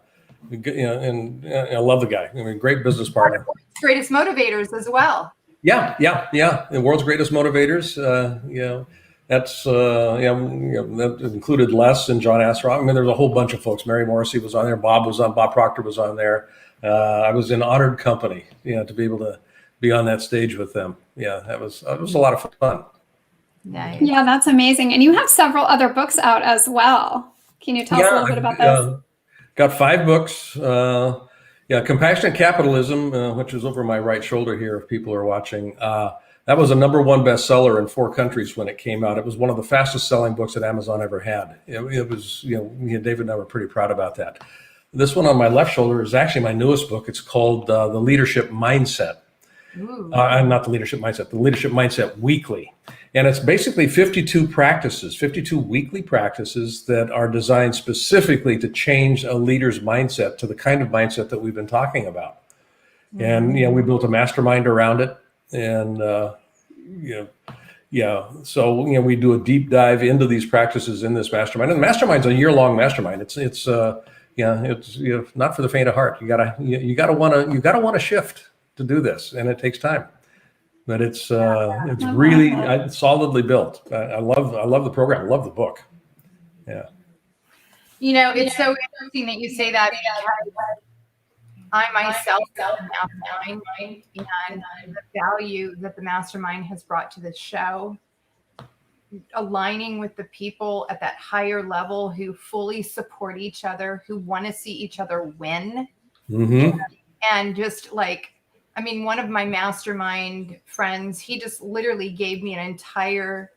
S4: love the guy. I mean, great business partner.
S2: Greatest motivators as well.
S4: Yeah. The world's greatest motivators. That's that included Les and John Asrock. I mean, there's a whole bunch of folks. Mary Morrissey was on there. Bob Proctor was on there. I was in honored company, to be able to be on that stage with them. Yeah, it was a lot of fun.
S3: Nice. Yeah, that's amazing. And you have several other books out as well. Can you tell us a little bit about those?
S4: Got 5 books. Compassionate Capitalism, which is over my right shoulder here if people are watching. That was a #1 bestseller in 4 countries when it came out. It was one of the fastest selling books that Amazon ever had. It was, David and I were pretty proud about that. This one on my left shoulder is actually my newest book. It's called The Leadership Mindset. Not The Leadership Mindset, The Leadership Mindset Weekly. And it's basically 52 weekly practices that are designed specifically to change a leader's mindset to the kind of mindset that we've been talking about. And, we built a mastermind around it. And, so, we do a deep dive into these practices in this mastermind. And the mastermind's a year-long mastermind. It's not for the faint of heart. You gotta want to shift to do this, and it takes time. But it's really solidly built. I love the program. I love the book. Yeah.
S2: It's so interesting that you say that, because I myself am a mastermind, and the value that the mastermind has brought to this show, aligning with the people at that higher level who fully support each other, who want to see each other win, and just like. One of my mastermind friends, he just literally gave me an entire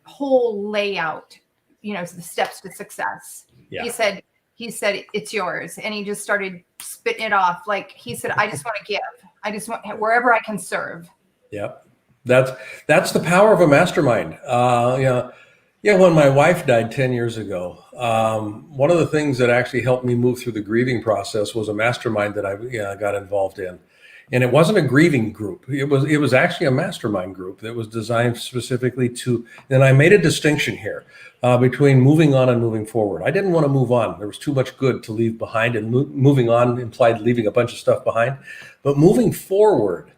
S2: whole layout, the steps to success. Yeah. He said, it's yours. And he just started spitting it off. Like he said, I just want to give. I just want wherever I can serve.
S4: Yep. That's the power of a mastermind. When my wife died 10 years ago, one of the things that actually helped me move through the grieving process was a mastermind that I got involved in. And it wasn't a grieving group. It was actually a mastermind group that was designed specifically to, and I made a distinction here between moving on and moving forward. I didn't want to move on. There was too much good to leave behind, and moving on implied leaving a bunch of stuff behind. But moving forward,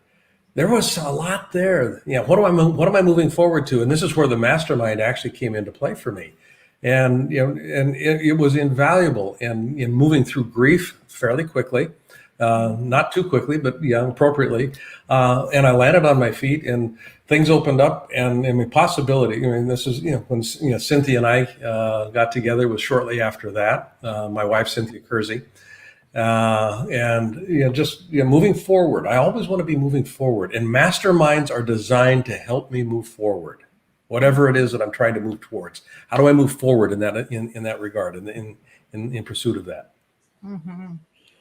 S4: there was a lot there. What am I moving forward to? And this is where the mastermind actually came into play for me. And it was invaluable in moving through grief fairly quickly. Not too quickly, but appropriately. And I landed on my feet, and things opened up, and the possibility. This is when Cynthia and I got together was shortly after that. My wife, Cynthia Kersey, moving forward. I always want to be moving forward, and masterminds are designed to help me move forward, whatever it is that I'm trying to move towards. How do I move forward in that regard, in pursuit of that?
S2: Mm-hmm.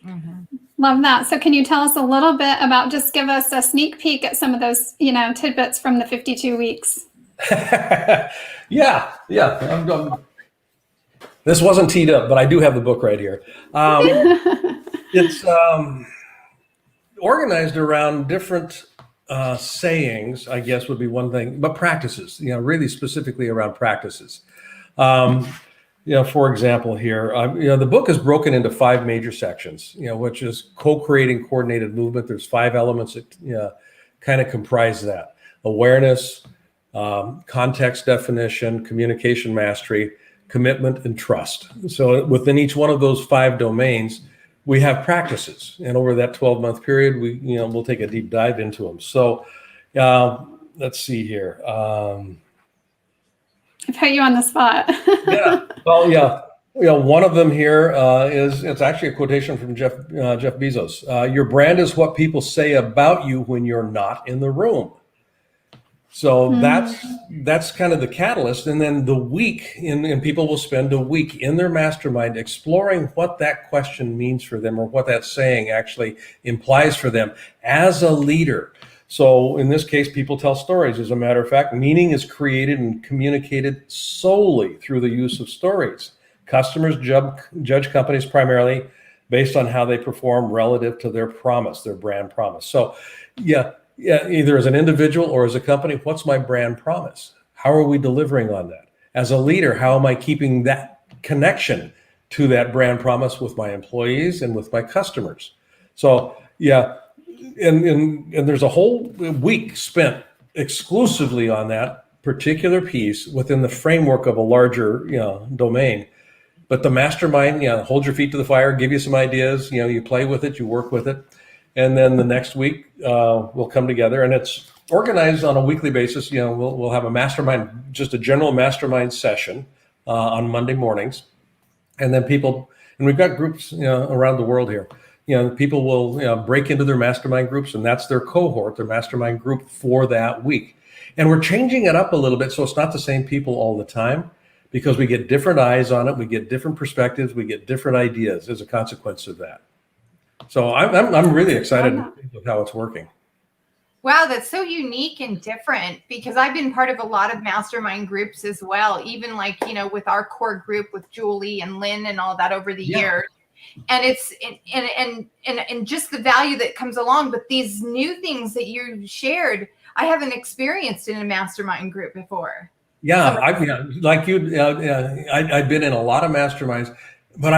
S2: Mm-hmm.
S3: Love that. So can you tell us a little bit about, just give us a sneak peek at some of those, tidbits from the 52 weeks?
S4: Yeah. This wasn't teed up, but I do have the book right here. It's organized around different sayings, I guess would be one thing, but practices, really specifically around practices. For example, here, the book is broken into 5 major sections, which is co-creating coordinated movement. There's 5 elements that kind of comprise that: awareness, context definition, communication mastery, commitment, and trust. So within each one of those 5 domains, we have practices. And over that 12-month period, we'll take a deep dive into them. So let's see here.
S3: I put you on the spot.
S4: One of them here it's actually a quotation from Jeff Bezos. Your brand is what people say about you when you're not in the room. So that's kind of the catalyst. And then the week, and people will spend a week in their mastermind exploring what that question means for them, or what that saying actually implies for them as a leader. So in this case, people tell stories. As a matter of fact, meaning is created and communicated solely through the use of stories. Customers judge companies primarily based on how they perform relative to their promise, their brand promise. So either as an individual or as a company, what's my brand promise? How are we delivering on that? As a leader, how am I keeping that connection to that brand promise with my employees and with my customers? So and there's a whole week spent exclusively on that particular piece within the framework of a larger domain. But the mastermind, hold your feet to the fire, give you some ideas, you play with it, you work with it. And then the next week we'll come together, and it's organized on a weekly basis. We'll have a mastermind, just a general mastermind session on Monday mornings. And then we've got groups around the world here. People will break into their mastermind groups, and that's their cohort, their mastermind group for that week. And we're changing it up a little bit, so it's not the same people all the time, because we get different eyes on it, we get different perspectives, we get different ideas as a consequence of that. So I'm really excited with how it's working.
S2: Wow, that's so unique and different, because I've been part of a lot of mastermind groups as well, even with our core group with Julie and Lynn and all that over the years. And it's and just the value that comes along. But these new things that you shared, I haven't experienced in a mastermind group before.
S4: Yeah, I've been in a lot of masterminds, but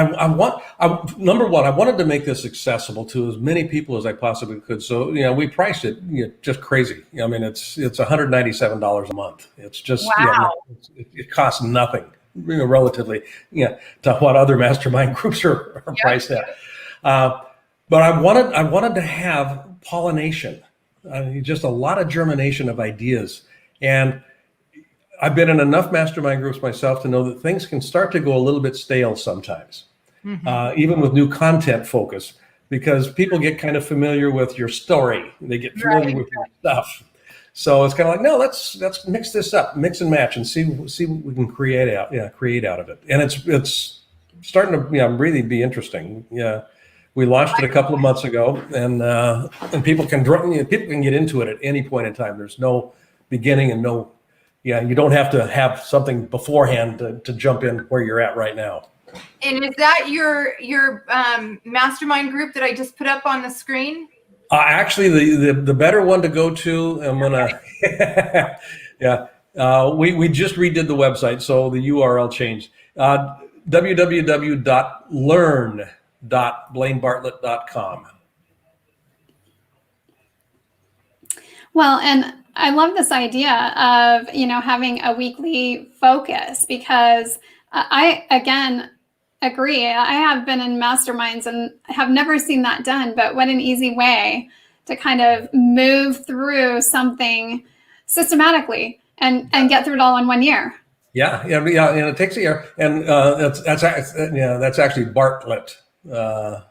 S4: number one, I wanted to make this accessible to as many people as I possibly could. So we priced it just crazy. I mean, it's $197 a month. It's just it costs nothing. Relatively, to what other mastermind groups are priced at. But I wanted to have pollination, just a lot of germination of ideas. And I've been in enough mastermind groups myself to know that things can start to go a little bit stale sometimes, even with new content focus, because people get kind of familiar with your story. They get familiar with your stuff. So it's kind of like, no, let's mix this up, mix and match, and see what we can create out of it. And it's starting to really be interesting. We launched it a couple of months ago, and people can get into it at any point in time. There's no beginning and no, you don't have to have something beforehand to jump in where you're at right now.
S2: And is that your mastermind group that I just put up on the screen?
S4: Actually, the better one to go to, I'm gonna, yeah. We just redid the website, so the URL changed. www.learn.blainebartlett.com.
S3: Well, and I love this idea of, having a weekly focus, because I, again, agree. I have been in masterminds and have never seen that done, but what an easy way to kind of move through something systematically and get through it all in 1 year.
S4: Yeah, and it takes a year, and that's actually Bartlett. There's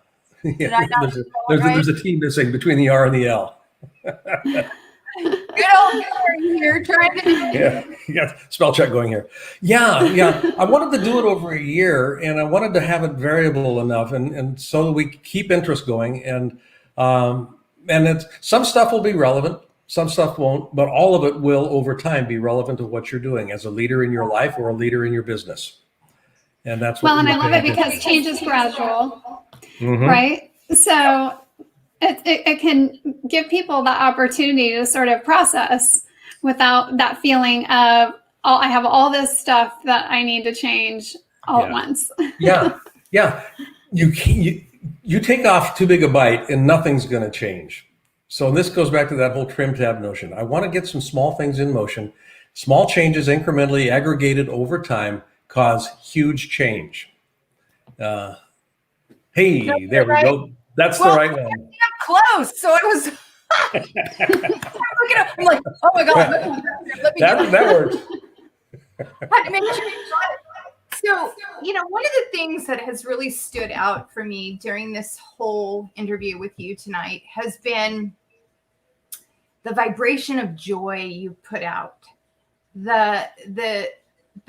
S4: a T missing between the R and the L.
S2: Good old Gary here trying to
S4: spell check going here. Yeah. I wanted to do it over a year, and I wanted to have it variable enough, and so that we keep interest going. And some stuff will be relevant, some stuff won't, but all of it will over time be relevant to what you're doing as a leader in your life or a leader in your business. And that's what.
S3: Well, and I love it because change is gradual, right? So it can give people the opportunity to sort of process without that feeling of, oh, I have all this stuff that I need to change all at once.
S4: Yeah. You take off too big a bite and nothing's going to change. So this goes back to that whole trim tab notion. I want to get some small things in motion. Small changes incrementally aggregated over time cause huge change. There we go. That's the right one.
S2: I'm close. So I was looking up. I'm like, oh my God. Let me
S4: that works.
S2: Had to make sure you got it. So, one of the things that has really stood out for me during this whole interview with you tonight has been the vibration of joy you put out, the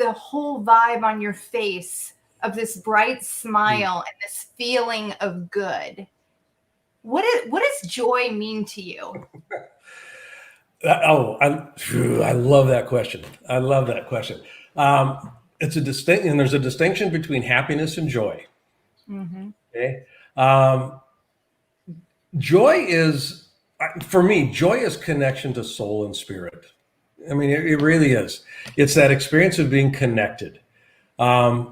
S2: whole vibe on your face of this bright smile and this feeling of good. What does joy mean to you?
S4: I love that question. It's there's a distinction between happiness and joy. Okay. Joy is, for me, joy is connection to soul and spirit. I mean, it really is. It's that experience of being connected. I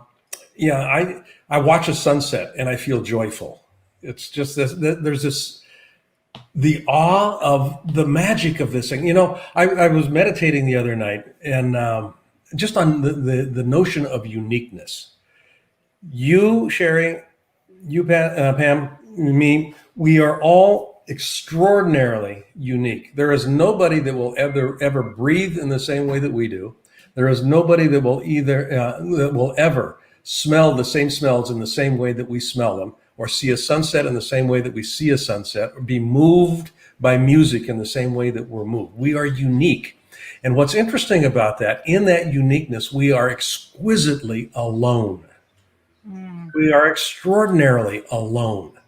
S4: watch a sunset and I feel joyful. It's just this, there's the awe of the magic of this thing. I was meditating the other night, and just on the notion of uniqueness. You, Sherry, you, Pam, me, we are all extraordinarily unique. There is nobody that will ever breathe in the same way that we do. There is nobody that will ever smell the same smells in the same way that we smell them, or see a sunset in the same way that we see a sunset, or be moved by music in the same way that we're moved. We are unique. And what's interesting about that, in that uniqueness, we are exquisitely alone. We are extraordinarily alone.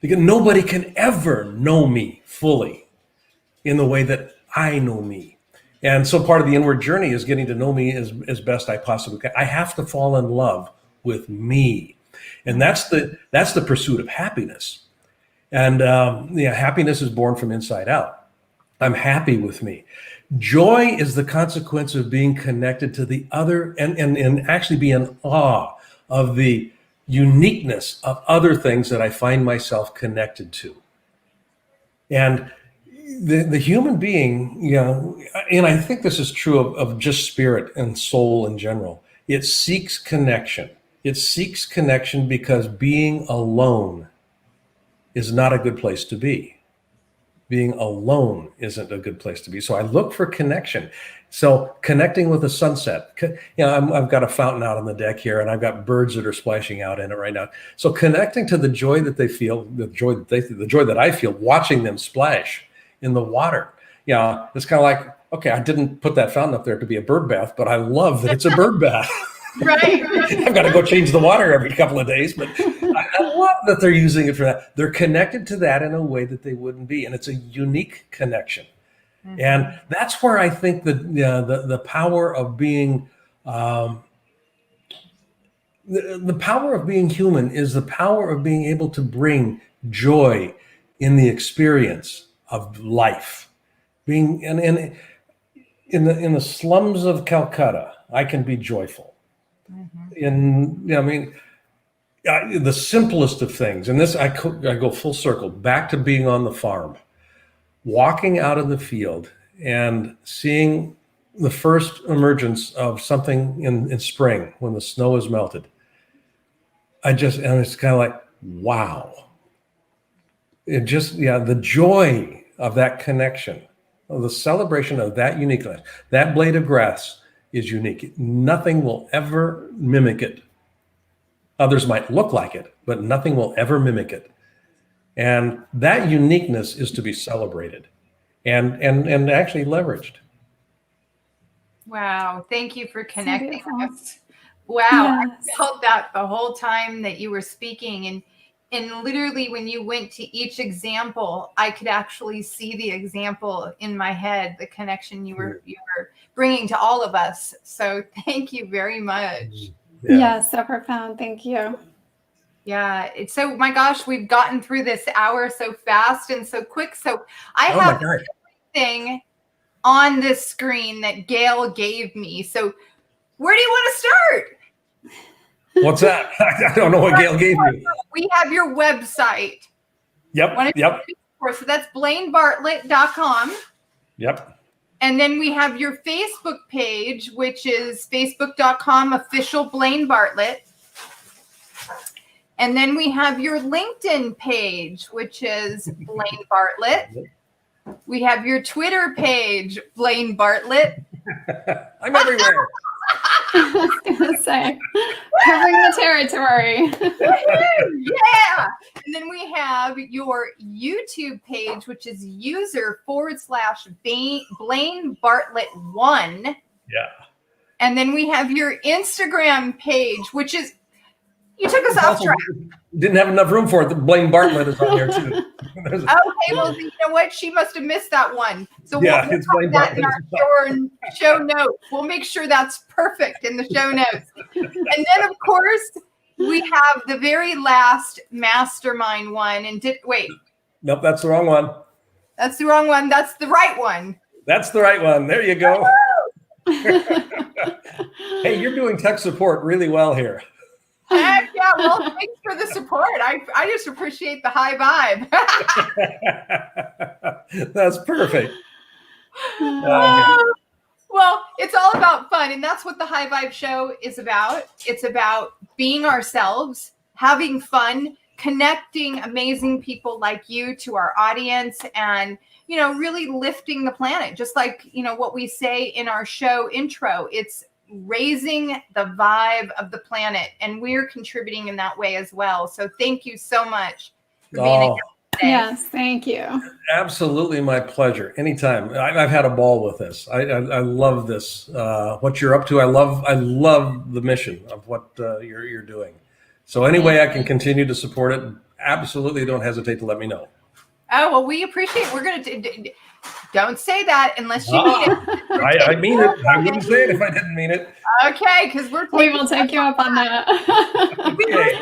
S4: Because nobody can ever know me fully in the way that I know me. And so part of the inward journey is getting to know me as best I possibly can. I have to fall in love with me. And that's the pursuit of happiness. And happiness is born from inside out. I'm happy with me. Joy is the consequence of being connected to the other and actually be in awe of the uniqueness of other things that I find myself connected to. And the human being, and I think this is true of just spirit and soul in general, it seeks connection. It seeks connection because being alone is not a good place to be. Being alone isn't a good place to be. So I look for connection. So connecting with the sunset, I've got a fountain out on the deck here, and I've got birds that are splashing out in it right now. So connecting to the joy that they feel, the joy that I feel watching them splash in the water. It's kind of like, okay, I didn't put that fountain up there to be a bird bath, but I love that it's a bird bath.
S2: Right.
S4: I've got to go change the water every couple of days, but that they're using it for that. They're connected to that in a way that they wouldn't be, and it's a unique connection. Mm-hmm. And that's where I think the power of being the power of being human is the power of being able to bring joy in the experience of life. Being in the slums of Calcutta, I can be joyful. Mm-hmm. The simplest of things, and this I go full circle back to being on the farm, walking out of the field and seeing the first emergence of something in spring when the snow is melted. And it's kind of like, wow. It just, the joy of that connection, of the celebration of that uniqueness. That blade of grass is unique. Nothing will ever mimic it. Others might look like it, but nothing will ever mimic it. And that uniqueness is to be celebrated and actually leveraged.
S2: Wow. Thank you for connecting us. Wow.
S3: Yes.
S2: I felt that the whole time that you were speaking. And literally when you went to each example, I could actually see the example in my head, the connection you were bringing to all of us. So thank you very much.
S3: Yeah, so profound. Thank you.
S2: Yeah. It's so, my gosh, we've gotten through this hour so fast and so quick. So I have everything on this screen that Gail gave me. So where do you want to start?
S4: What's that? I don't know what Gail gave me.
S2: We have your website.
S4: Yep.
S2: So that's blainebartlett.com.
S4: Yep.
S2: And then we have your Facebook page, which is facebook.com official Blaine Bartlett. And then we have your LinkedIn page, which is Blaine Bartlett. We have your Twitter page, Blaine Bartlett.
S4: I'm everywhere.
S3: I was going to say, covering the territory.
S2: Yeah. And then we have your YouTube page, which is user/Blaine Bartlett 1.
S4: Yeah.
S2: And then we have your Instagram page, which is, you took us off track.
S4: Didn't have enough room for it. Blaine Bartlett is on there too.
S2: Okay, well, you know what? She must have missed that one. So we'll
S4: it's
S2: put that in our show notes. We'll make sure that's perfect in the show notes. And then, of course, we have the very last Mastermind one. And wait.
S4: Nope, that's the wrong one.
S2: That's the wrong one. That's the right one.
S4: That's the right one. There you go. Hey, you're doing tech support really well here.
S2: Heck yeah, well, thanks for the support. I just appreciate the high vibe.
S4: That's perfect.
S2: Well, it's all about fun, and that's what the High Vibe Show is about. It's about being ourselves, having fun, connecting amazing people like you to our audience, and, really lifting the planet. Just like, what we say in our show intro, it's raising the vibe of the planet, and we're contributing in that way as well. So thank you so much for being a guest today.
S3: Yes, thank you.
S4: Absolutely, my pleasure. Anytime. I've had a ball with this. I love this. What you're up to. I love the mission of what you're doing. So any way I can continue to support it, absolutely don't hesitate to let me know.
S2: Oh, well, we appreciate it. We're going to don't say that unless you mean it.
S4: I mean it. I wouldn't say it if I didn't mean it.
S2: Okay, because
S3: we will take you up on that.
S4: Okay.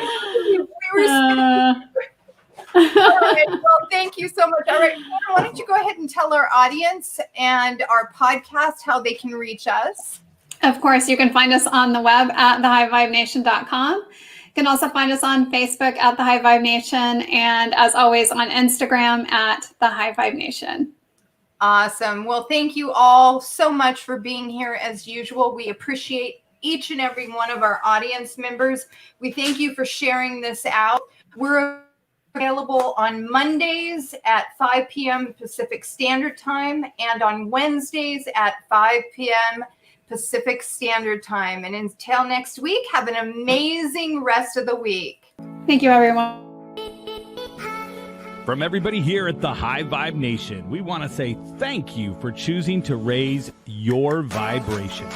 S2: All right, well, thank you so much. All right, why don't you go ahead and tell our audience and our podcast how they can reach us?
S3: Of course, you can find us on the web at thehighvibenation.com. You can also find us on Facebook at The High Vibe Nation, and as always on Instagram at The High Vibe Nation.
S2: Awesome. Well, thank you all so much for being here as usual. We appreciate each and every one of our audience members. We thank you for sharing this out. We're available on Mondays at 5 p.m. Pacific Standard Time and on Wednesdays at 5 p.m. Pacific Standard Time. And until next week, have an amazing rest of the week.
S3: Thank you, everyone.
S1: From everybody here at the High Vibe Nation, we want to say thank you for choosing to raise your vibration.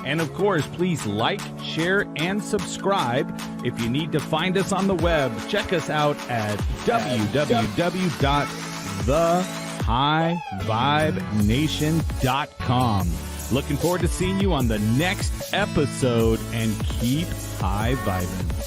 S1: And of course, please like, share, and subscribe. If you need to find us on the web, check us out at www.thehighvibenation.com. Looking forward to seeing you on the next episode, and keep high vibing.